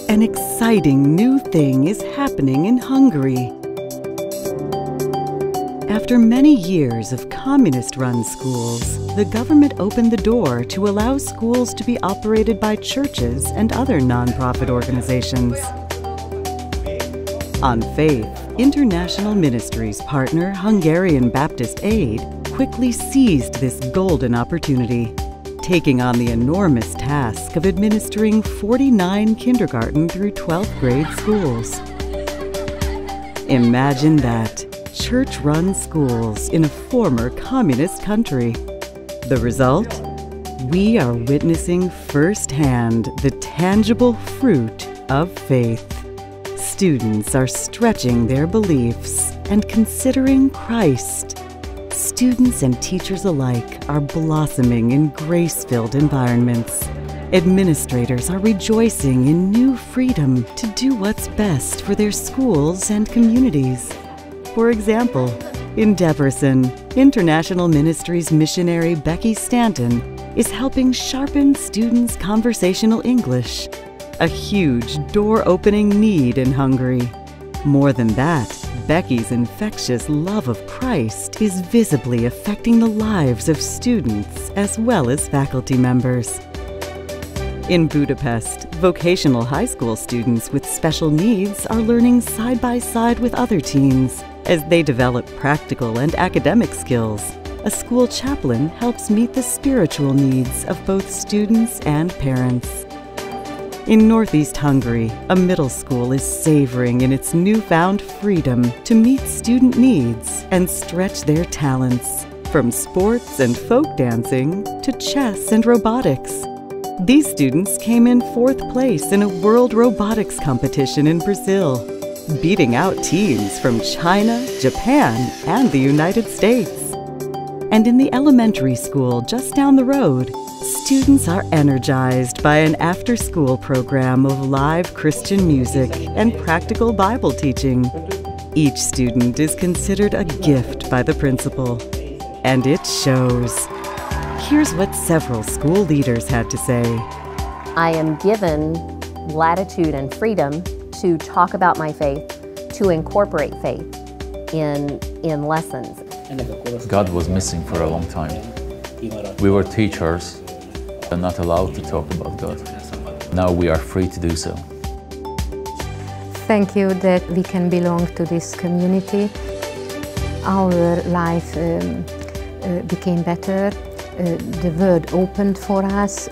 An exciting new thing is happening in Hungary. After many years of communist-run schools, the government opened the door to allow schools to be operated by churches and other non-profit organizations. On faith, International Ministries partner Hungarian Baptist Aid quickly seized this golden opportunity, taking on the enormous task of administering 49 kindergarten through 12th grade schools. Imagine that. Church-run schools in a former communist country. The result? We are witnessing firsthand the tangible fruit of faith. Students are stretching their beliefs and considering Christ. Students and teachers alike are blossoming in grace-filled environments. Administrators are rejoicing in new freedom to do what's best for their schools and communities. For example, in Debrecen, International Ministries missionary Becky Stanton is helping sharpen students' conversational English, a huge door-opening need in Hungary. More than that, Becky's infectious love of Christ is visibly affecting the lives of students as well as faculty members. In Budapest, vocational high school students with special needs are learning side by side with other teens. As they develop practical and academic skills, a school chaplain helps meet the spiritual needs of both students and parents. In Northeast Hungary, a middle school is savoring in its newfound freedom to meet student needs and stretch their talents, from sports and folk dancing to chess and robotics. These students came in 4th place in a world robotics competition in Brazil, beating out teams from China, Japan, and the United States. And in the elementary school just down the road, students are energized by an after-school program of live Christian music and practical Bible teaching. Each student is considered a gift by the principal, and it shows. Here's what several school leaders had to say. I am given latitude and freedom to talk about my faith, to incorporate faith in lessons. God was missing for a long time. We were teachers and not allowed to talk about God. Now we are free to do so. Thank you that we can belong to this community. Our life became better. The world opened for us.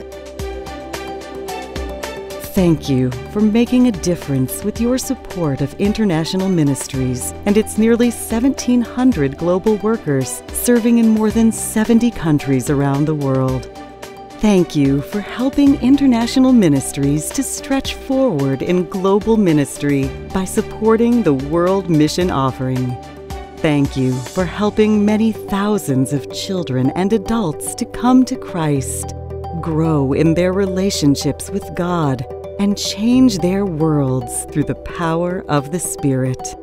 Thank you for making a difference with your support of International Ministries and its nearly 1,700 global workers serving in more than 70 countries around the world. Thank you for helping International Ministries to stretch forward in global ministry by supporting the World Mission Offering. Thank you for helping many thousands of children and adults to come to Christ, grow in their relationships with God, and change their worlds through the power of the Spirit.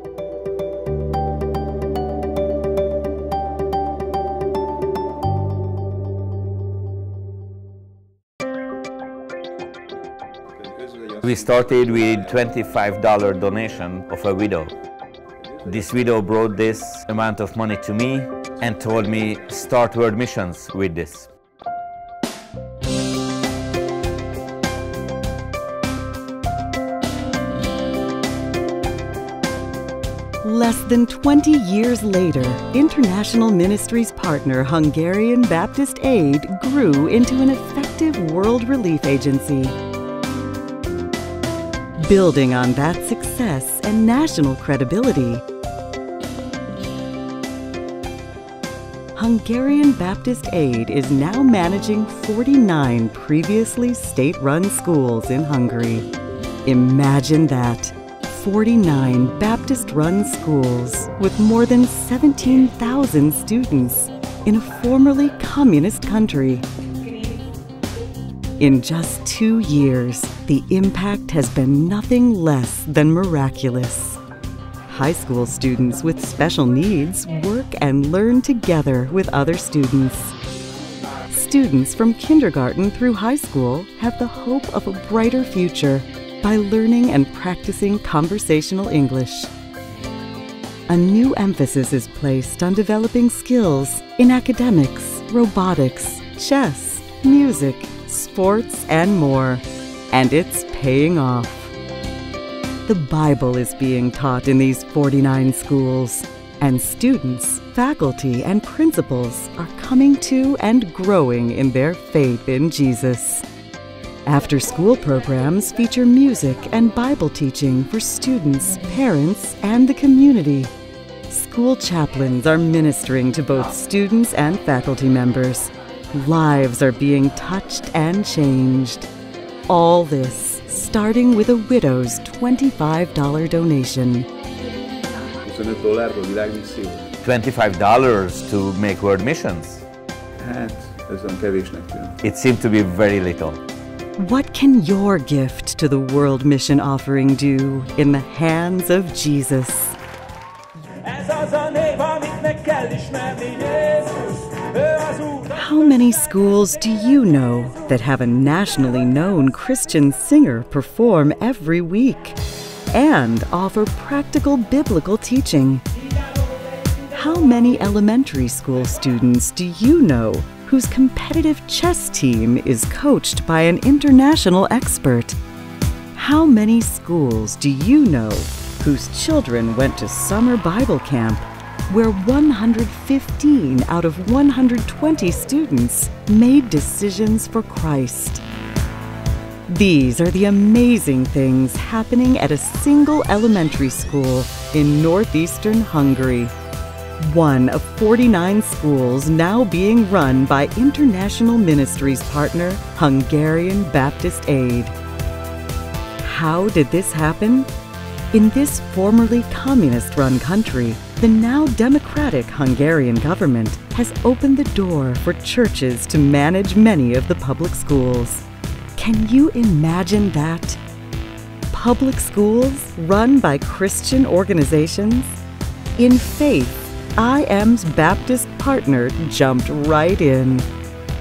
We started with $25 donation of a widow. This widow brought this amount of money to me and told me, start World Missions with this. Less than 20 years later, International Ministries partner Hungarian Baptist Aid grew into an effective world relief agency. Building on that success and national credibility, Hungarian Baptist Aid is now managing 49 previously state-run schools in Hungary. Imagine that. 49 Baptist-run schools with more than 17,000 students in a formerly communist country. In just 2 years, the impact has been nothing less than miraculous. High school students with special needs work and learn together with other students. Students from kindergarten through high school have the hope of a brighter future by learning and practicing conversational English. A new emphasis is placed on developing skills in academics, robotics, chess, music, sports, and more. And it's paying off. The Bible is being taught in these 49 schools, and students, faculty, and principals are coming to and growing in their faith in Jesus. After-school programs feature music and Bible teaching for students, parents, and the community. School chaplains are ministering to both students and faculty members. Lives are being touched and changed. All this starting with a widow's $25 donation. $25 to make world missions. It seemed to be very little. What can your gift to the World Mission Offering do in the hands of Jesus? How many schools do you know that have a nationally known Christian singer perform every week and offer practical biblical teaching? How many elementary school students do you know whose competitive chess team is coached by an international expert? How many schools do you know whose children went to summer Bible camp where 115 out of 120 students made decisions for Christ? These are the amazing things happening at a single elementary school in northeastern Hungary. One of 49 schools now being run by International Ministries partner Hungarian Baptist Aid. How did this happen? In this formerly communist-run country, the now democratic Hungarian government has opened the door for churches to manage many of the public schools. Can you imagine that? Public schools run by Christian organizations? In faith, IM's Baptist partner jumped right in.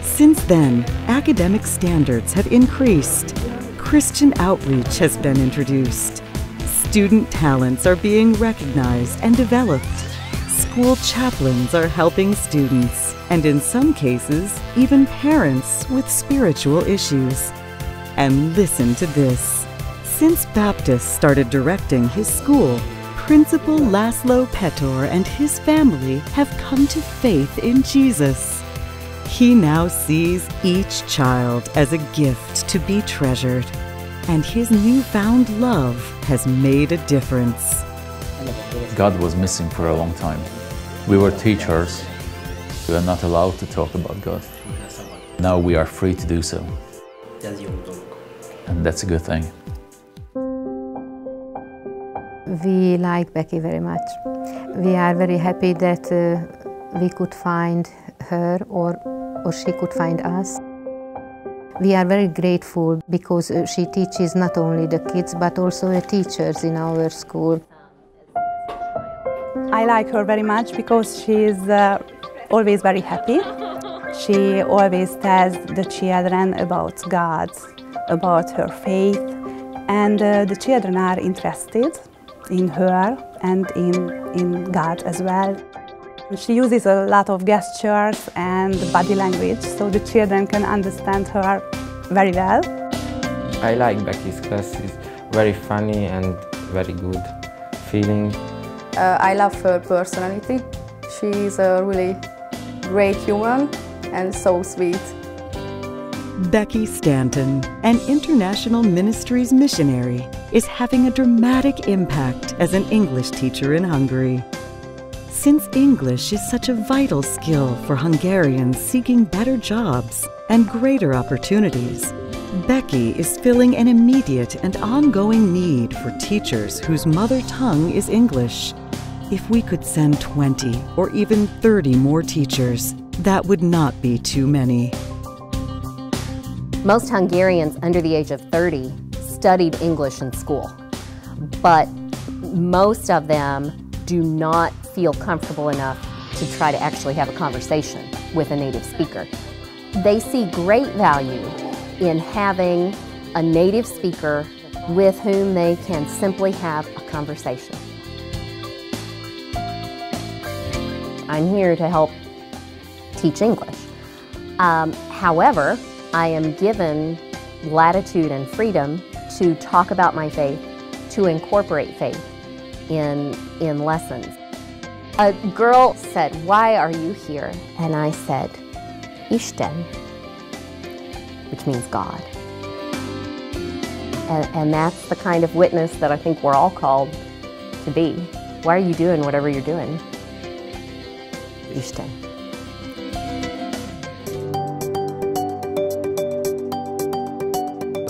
Since then, academic standards have increased. Christian outreach has been introduced. Student talents are being recognized and developed. School chaplains are helping students, and in some cases, even parents with spiritual issues. And listen to this. Since Baptist started directing his school, Principal Laszlo Petor and his family have come to faith in Jesus. He now sees each child as a gift to be treasured, and his newfound love has made a difference. God was missing for a long time. We were teachers. We were not allowed to talk about God. Now we are free to do so. And that's a good thing. We like Becky very much. We are very happy that we could find her or she could find us. We are very grateful because she teaches not only the kids but also the teachers in our school. I like her very much because she is always very happy. She always tells the children about God, about her faith, and the children are interested in her and in God as well. She uses a lot of gestures and body language so the children can understand her very well. I like Becky's class. It's very funny and very good feeling. I love her personality. She is a really great human and so sweet. Becky Stanton, an International Ministries missionary, is having a dramatic impact as an English teacher in Hungary. Since English is such a vital skill for Hungarians seeking better jobs and greater opportunities, Becky is filling an immediate and ongoing need for teachers whose mother tongue is English. If we could send 20 or even 30 more teachers, that would not be too many. Most Hungarians under the age of 30 studied English in school, but most of them do not feel comfortable enough to try to actually have a conversation with a native speaker. They see great value in having a native speaker with whom they can simply have a conversation. I'm here to help teach English. However, I am given latitude and freedom to talk about my faith, to incorporate faith in lessons. A girl said, "Why are you here?" And I said, "Stanton," which means God. And that's the kind of witness that I think we're all called to be. Why are you doing whatever you're doing? Stanton.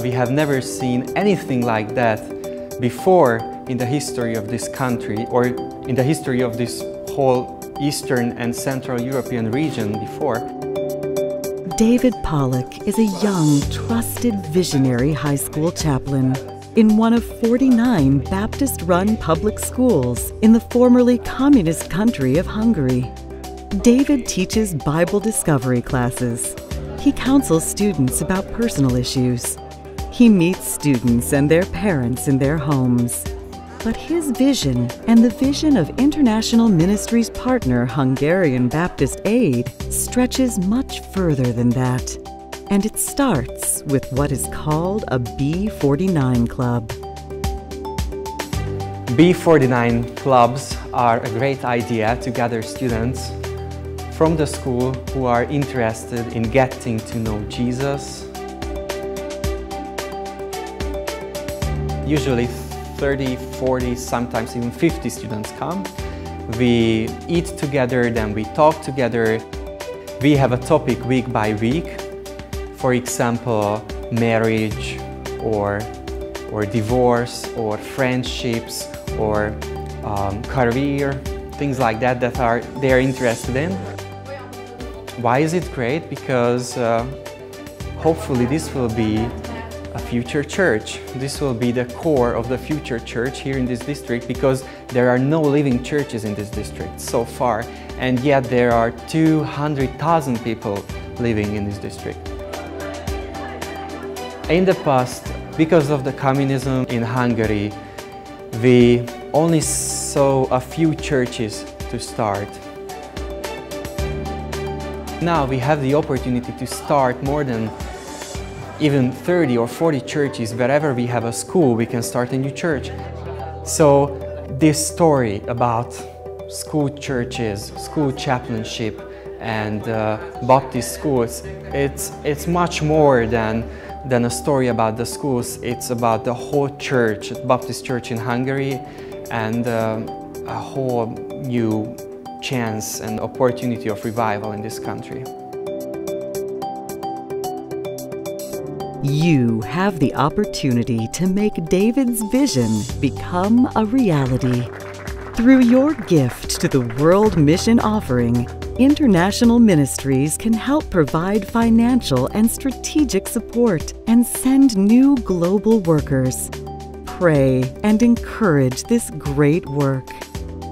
We have never seen anything like that before in the history of this country or in the history of this whole Eastern and Central European region before. David Pollock is a young, trusted, visionary high school chaplain in one of 49 Baptist-run public schools in the formerly communist country of Hungary. David teaches Bible discovery classes. He counsels students about personal issues. He meets students and their parents in their homes. But his vision and the vision of International Ministries partner Hungarian Baptist Aid stretches much further than that. And it starts with what is called a B49 club. B49 clubs are a great idea to gather students from the school who are interested in getting to know Jesus. Usually 30, 40, sometimes even 50 students come. We eat together, then we talk together. We have a topic week by week. For example, marriage or divorce or friendships or career, things like that they are interested in. Why is it great? Because hopefully this will be a future church. This will be the core of the future church here in this district, because there are no living churches in this district so far, and yet there are 200,000 people living in this district. In the past, because of the communism in Hungary, we only saw a few churches to start. Now we have the opportunity to start more than even 30 or 40 churches. Wherever we have a school, we can start a new church. So this story about school churches, school chaplainship, and Baptist schools, it's much more than a story about the schools. It's about the whole church, Baptist church in Hungary, and a whole new chance and opportunity of revival in this country. You have the opportunity to make David's vision become a reality. Through your gift to the World Mission Offering, International Ministries can help provide financial and strategic support and send new global workers. Pray and encourage this great work.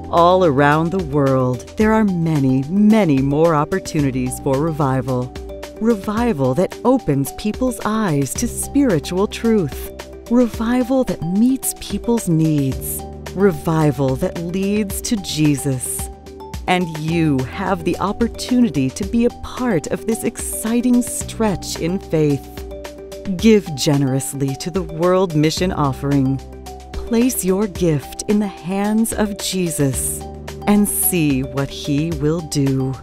All around the world, there are many, many more opportunities for revival. Revival that opens people's eyes to spiritual truth. Revival that meets people's needs. Revival that leads to Jesus. And you have the opportunity to be a part of this exciting stretch in faith. Give generously to the World Mission Offering. Place your gift in the hands of Jesus and see what He will do.